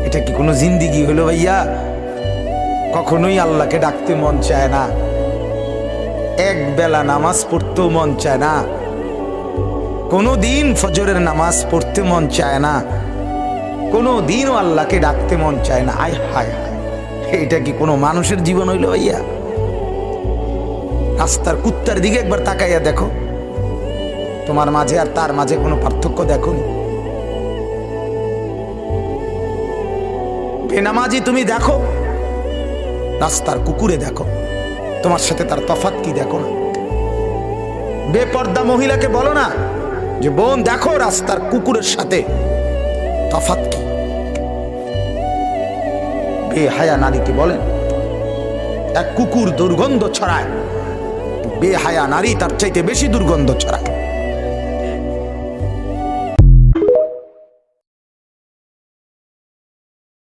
এটা কি কোনো জিন্দিগি হলো ভাইয়া? কখনোই আল্লাহকে ডাকতে মন চায় না, এক বেলা নামাজ পড়তেও মন চায় না, কোনো দিন ফজরের নামাজ পড়তে মন চায় না, কোনো দিনও আল্লাহকে ডাকতে মন চায় না। আয় হায় হায়, এটা কি কোনো মানুষের জীবন হইল ভাইয়া? রাস্তার কুত্তার দিকে একবার তাকাইয়া দেখো, তোমার মাঝে আর তার মাঝে কোনো পার্থক্য দেখো? বেনামাজি তুমি দেখো, রাস্তার কুকুরে দেখো, তোমার সাথে তার তফাৎ কি দেখো না? বেপর্দা মহিলাকে বলো না যে বোন দেখো রাস্তার কুকুরের সাথে তফাৎ কি? বেহায়া নারীকে বলেন, এক কুকুর দুর্গন্ধ ছড়ায়, বেহায়া নারী তার চাইতে বেশি দুর্গন্ধ ছড়ায়।